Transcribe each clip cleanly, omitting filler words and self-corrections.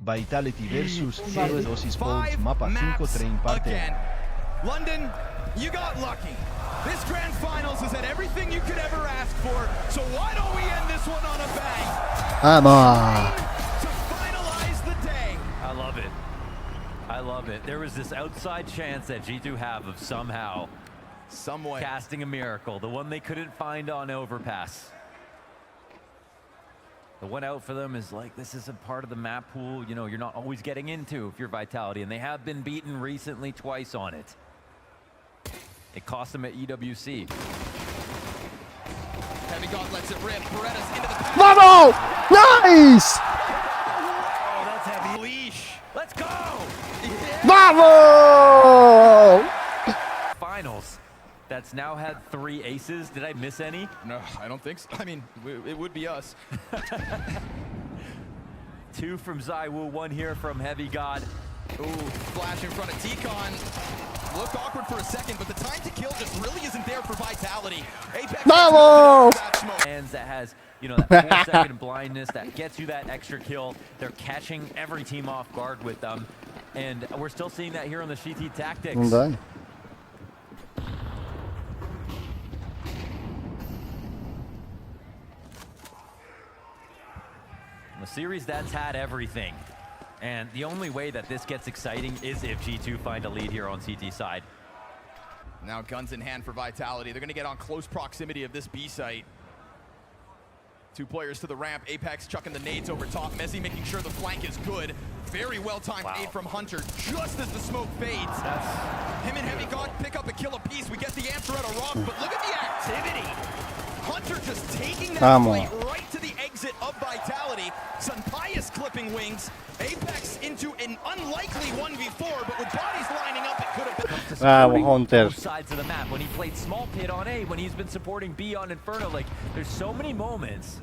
Vitality versus Esports, Mapa 5-3 parte. London, you got lucky. This grand finals has had everything you could ever ask for, so why don't we end this one on a bang? Vamos. To finalize the day. I love it. I love it. There was this outside chance that G2 have of somehow casting a miracle, the one they couldn't find on overpass. The one out for them is like, this is a part of the map pool, you know, you're not always getting into if you're Vitality, and they have been beaten recently twice on it. It cost them at EWC. Heavy God lets it rip. Beretta's into the pass. Vamos! Nice! Oh, that's heavy. Leash. Let's go! Yeah. Vamos! Finals. That's now had 3 aces. Did I miss any? No, I don't think so. I mean, it would be us. 2 from Zywoo, 1 here from Heavy God. Ooh, flash in front of T-Con. Looked awkward for a second, but the time to kill just really isn't there for Vitality. Apex Vamos! Hands that has, you know, that 4-second blindness that gets you that extra kill. They're catching every team off guard with them. And we're still seeing that here on the GT Tactics. Done. A series that's had everything. And the only way that this gets exciting is if G2 find a lead here on CT side. Now guns in hand for Vitality. They're going to get on close proximity of this B site. 2 players to the ramp. Apex chucking the nades over top. Messi making sure the flank is good. Very well-timed aid from Hunter just as the smoke fades. Him and Heavy God pick up a kill apiece. We get the answer out of Rock, but look at the activity. Hunter just taking that fight right to the exit of Vitality. Sunpius clipping wings. Apex into an unlikely 1v4, but with bodies lining up, it could have been. Hunter. Both sides of the map. When he played small pit on A, when he's been supporting B on Inferno, like there's so many moments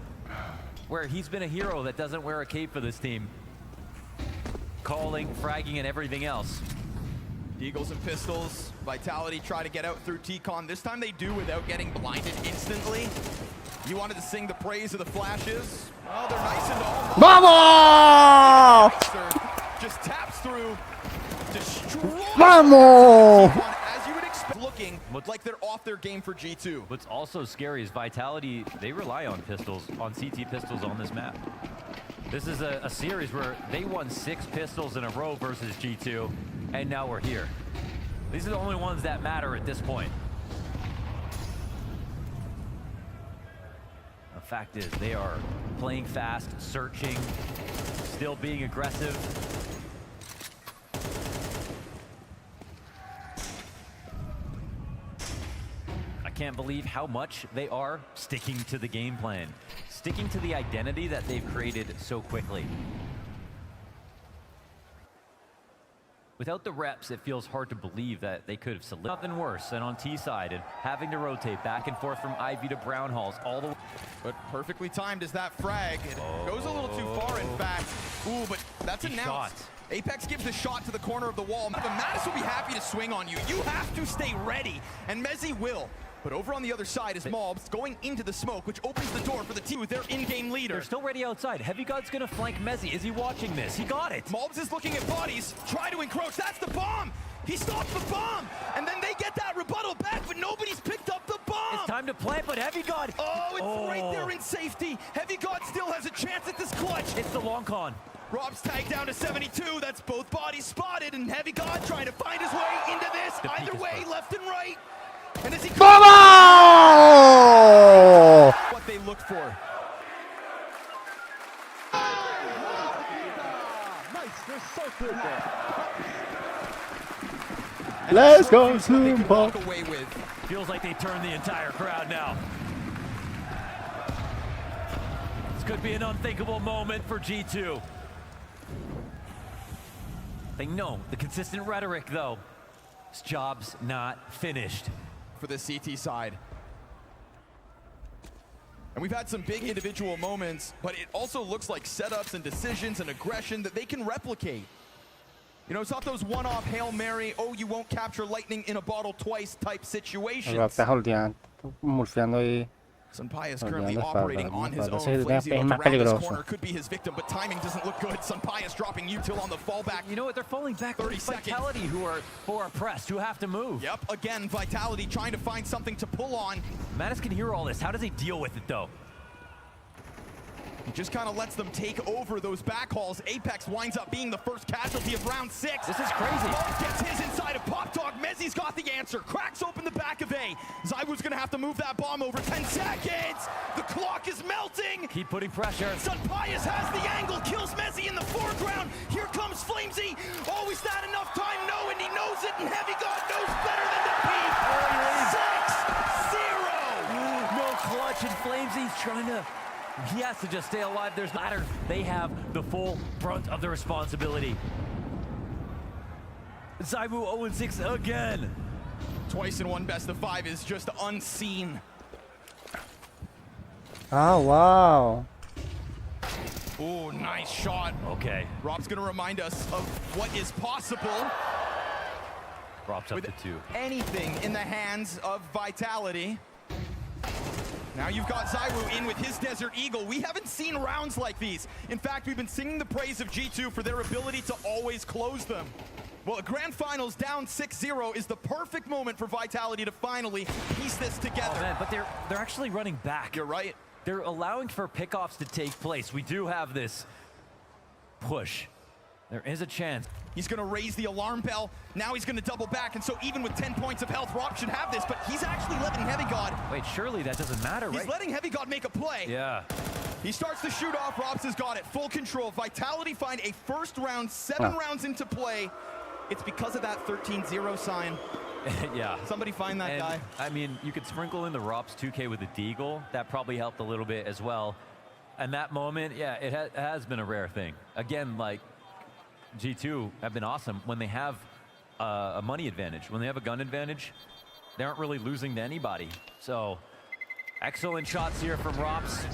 where he's been a hero that doesn't wear a cape for this team. Calling, fragging, and everything else. Eagles and pistols. Vitality try to get out through T-Con. This time they do without getting blinded instantly. You wanted to sing the praise of the flashes. Oh, they're nice and all. Vamos! Just taps through. Destroys. Vamos! As you would expect, looking like they're off their game for G2. What's also scary is Vitality, they rely on pistols, on CT pistols on this map. This is a series where they won 6 pistols in a row versus G2, and now we're here. These are the only ones that matter at this point. The fact is, they are playing fast, searching, still being aggressive. I can't believe how much they are sticking to the game plan, sticking to the identity that they've created so quickly. Without the reps, it feels hard to believe that they could have selected nothing worse than on T side and having to rotate back and forth from Ivy to Brown Halls all the way. But perfectly timed is that frag. It goes a little too far, in fact. Ooh, but that's announced. Apex gives the shot to the corner of the wall. But Mattis will be happy to swing on you. You have to stay ready, and Messi will. But over on the other side is Mobs going into the smoke, which opens the door for the team with their in-game leader. They're still ready outside. Heavy God's gonna flank Messi. Is he watching this? He got it. Mobs is looking at bodies, try to encroach. That's the bomb. He stops the bomb, and then they get that rebuttal back, but nobody's picked up the bomb. It's time to plant, but Heavy God. Oh, it's right there in safety. Heavy God still has a chance at this clutch. It's the long con. Rob's tagged down to 72. That's both bodies spotted, and Heavy God trying to find his way into this. Either way, left and right. And as he Vamos! What they look for. Let's go, Zumba. Away with. Feels like they turned the entire crowd now. This could be an unthinkable moment for G2. They know the consistent rhetoric, though. This job's not finished. For the CT side. And we've had some big individual moments, but it also looks like setups and decisions and aggression that they can replicate. You know, it's not those one-off Hail Mary, oh, you won't capture lightning in a bottle twice type situations. Estás holdeando, murfeando ahí. Sunpai is Oh, currently yeah, operating that's on his bad. own. That's Flazy es más around this peligroso. corner could be his victim, but timing doesn't look good. Sunpai is dropping Util on the fallback. You know what? They're falling back. 30 It's seconds. Vitality who are pressed, who have to move. Yep, again, Vitality trying to find something to pull on. Mattis can hear all this. How does he deal with it, though? He just kind of lets them take over those backhauls. Apex winds up being the first casualty of round 6. This is crazy. Mob gets his inside of Pop Dog. Mezzi's got the answer. Cracks open the back of A. Zywoo's gonna have to move that bomb over. 10 seconds. The clock is melting. Keep putting pressure. Sunpius has the angle. Kills Mezzi in the foreground. Here comes Flamesy. Always not enough time. No, and he knows it. And Heavy God knows better than to peek. 6-0. No clutch, and Flamesy's trying to... He has to just stay alive. There's ladder. They have the full brunt of the responsibility. Zywoo 0-6 again. Twice in one best of 5 is just unseen. Ah, wow. Oh, nice shot. Okay. Rob's gonna remind us of what is possible Drops up with to 2. anything in the hands of Vitality. Now you've got Zywoo in with his Desert Eagle. We haven't seen rounds like these. In fact, we've been singing the praise of G2 for their ability to always close them. Well, a grand finals down 6-0 is the perfect moment for Vitality to finally piece this together. Oh man, but they're actually running back. You're right. They're allowing for pickoffs to take place. We do have this push. There is a chance. He's gonna raise the alarm bell. Now he's gonna double back, and so even with 10 points of health, Rob should have this, but he's actually letting Heavy God. Wait, surely that doesn't matter, right? He's letting Heavy God make a play. Yeah. He starts to shoot off. Robs has got it. Full control. Vitality find a first round, 7 rounds into play. It's because of that 13-0 sign. Yeah. Somebody find that guy. I mean, you could sprinkle in the Rops 2K with the Deagle. That probably helped a little bit as well. And that moment, yeah, it has been a rare thing. Again, like, G2 have been awesome when they have a money advantage. When they have a gun advantage, they aren't really losing to anybody. So, excellent shots here from Rops.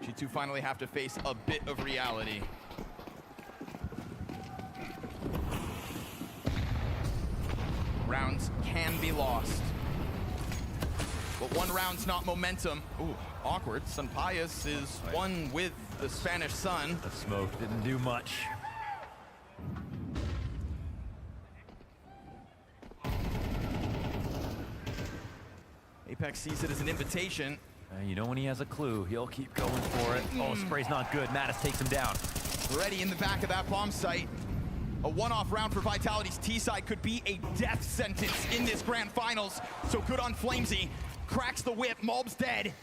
G2 finally have to face a bit of reality. Rounds can be lost. But one round's not momentum. Ooh, awkward. Sunpius is one with the Spanish sun. The smoke didn't do much. Apex sees it as an invitation. You know when he has a clue, he'll keep going for it. Oh, spray's not good. Mattis takes him down. Ready in the back of that bomb site. A one-off round for Vitality's T-side could be a death sentence in this grand finals. So good on Flamesy. Cracks the whip, Mob's dead.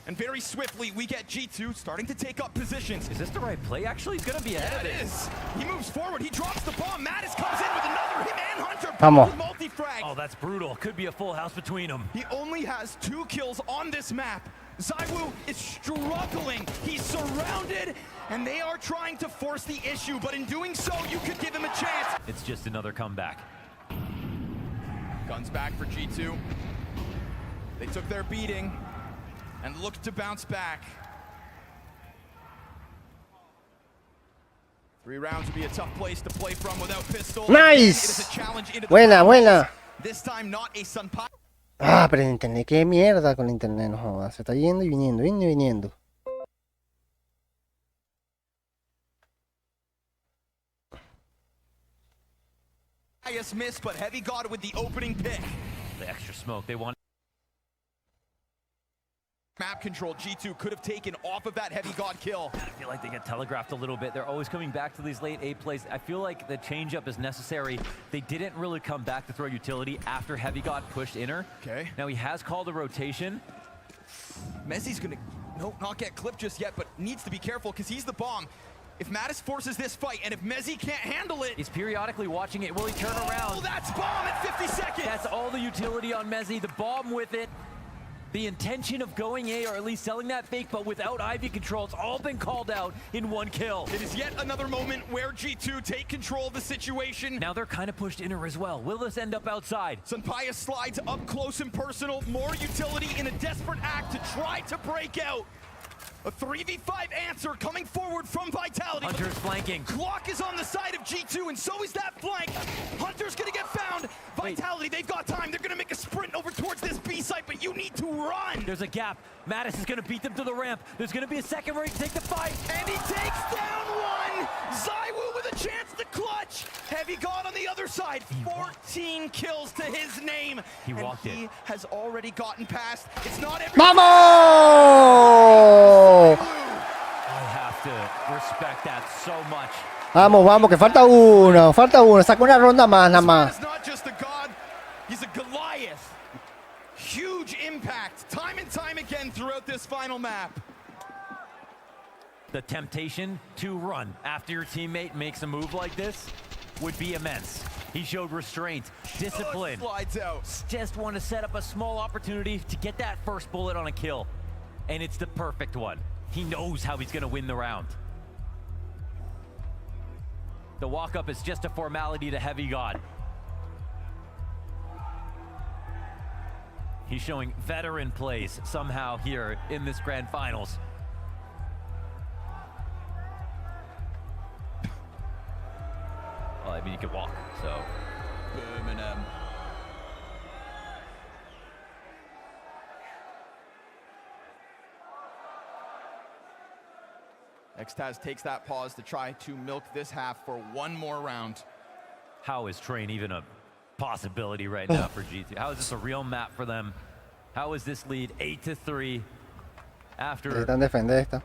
And very swiftly, we get G2 starting to take up positions. Is this the right play? Actually, he's gonna be ahead of It it. is. He moves forward, he drops the bomb. Mattis comes in with another him and Hunter. Come on. Multi-frag. Oh, that's brutal. Could be a full house between them. He only has 2 kills on this map. Zywoo is struggling. He's surrounded, and they are trying to force the issue, but in doing so, you could give him a chance. It's just another comeback. Guns back for G2. They took their beating and looked to bounce back. 3 rounds would be a tough place to play from without pistol. Nice. It is a challenge into the Buena, finals. buena. This time not a Sunpai. Ah, pero el internet, qué mierda con el internet, no jodas. Se está yendo y viniendo, yendo y viniendo. Highest miss, but Heavy God with the opening pick. The extra smoke. They want. Map control, G2 could have taken off of that Heavy God kill. I feel like they get telegraphed a little bit. They're always coming back to these late A plays. I feel like the changeup is necessary. They didn't really come back to throw utility after Heavy God pushed inner. Okay. Now he has called a rotation. Mezzi's gonna, nope, not get clipped just yet, but needs to be careful because he's the bomb. If Mattis forces this fight, and if Mezzi can't handle it... He's periodically watching it. Will he turn Oh, around? that's bomb at 50 seconds! That's all the utility on Mezzi. The bomb with it. The intention of going A, or at least selling that fake, but without Ivy control. It's all been called out in one kill. It is yet another moment where G2 take control of the situation. Now they're kind of pushed inner as well. Will this end up outside? Sunpaya slides up close and personal. More utility in a desperate act to try to break out. A 3v5 answer coming forward from Vitality. Hunter's flanking. Clock is on the side of G2, and so is that flank. Hunter's gonna get found. Vitality, they've got time. They're gonna make a sprint over towards this B site, but you need to run. There's a gap. Mattis is gonna beat them to the ramp. There's gonna be a second where he can take the fight. And he takes down one. Zywoo with a chance to clutch. Heavy God on the other side. 14 kills to his name. He walked and he it. has already gotten past. It's not every. ¡Vamos! I have to respect that so much. Vamos, vamos, que falta uno. Saca una ronda más, nada más. He's not just a god, he's a Goliath. Huge impact, time and time again throughout this final map. The temptation to run after your teammate makes a move like this would be immense. He showed restraint, discipline. Slides out. Just want to set up a small opportunity to get that first bullet on a kill. And it's the perfect one. He knows how he's going to win the round. The walk-up is just a formality to Heavy God. He's showing veteran plays somehow here in this grand finals. Well, I mean, he could walk, so. Birmingham. Extaz takes that pause to try to milk this half for one more round. How is Train even a possibility right now for G2? How is this a real map for them? How is this lead 8-3 after Necesitan defender esta.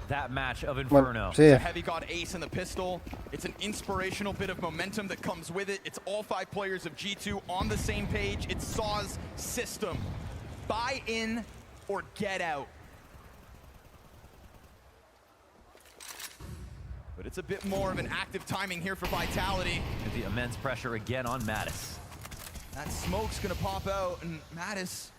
that match of Bueno, Inferno? sí. Heavy God ace in the pistol. It's an inspirational bit of momentum that comes with it. It's all 5 players of G2 on the same page. It's Saw's system. Buy in or get out. But it's a bit more of an active timing here for Vitality. The immense pressure again on Mattis. That smoke's gonna pop out, and Mattis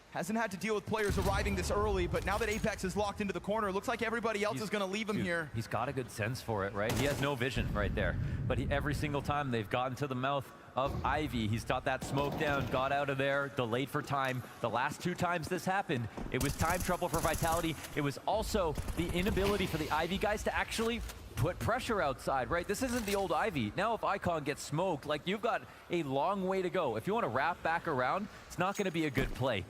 hasn't had to deal with players arriving this early, but now that Apex is locked into the corner, it looks like everybody else is gonna leave him here. He's got a good sense for it, right? He has no vision right there. But every single time they've gotten to the mouth of Ivy, he's got that smoke down, got out of there, delayed for time. The last 2 times this happened, it was time trouble for Vitality. It was also the inability for the Ivy guys to actually put pressure outside, right? This isn't the old Ivy. Now if Icon gets smoked, like, you've got a long way to go. If you want to wrap back around, it's not going to be a good play.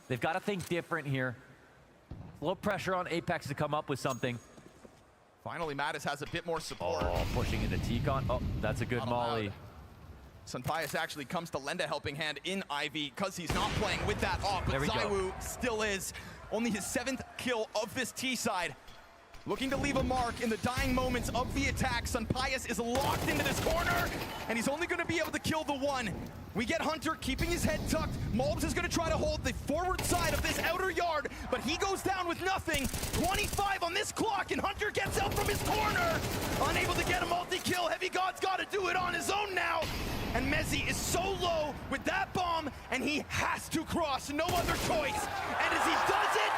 They've got to think different here. A little pressure on Apex to come up with something. Finally, Mattis has a bit more support. Oh, pushing into T-Con. Oh, that's a good Not molly. allowed. Sunpius actually comes to lend a helping hand in Ivy because he's not playing with that off, but There we go. Zywoo still is. Only his 7th kill of this T side. Looking to leave a mark in the dying moments of the attack. Sunpius is locked into this corner, and he's only going to be able to kill the one. We get Hunter keeping his head tucked. Mulbs is going to try to hold the forward side of this outer yard, but he goes down with nothing. 25 on this clock, and Hunter gets out from his corner. Unable to get a multi-kill. Heavy God's got to do it on his own now. And Mezzi is so low with that bomb, and he has to cross. No other choice. And as he does it,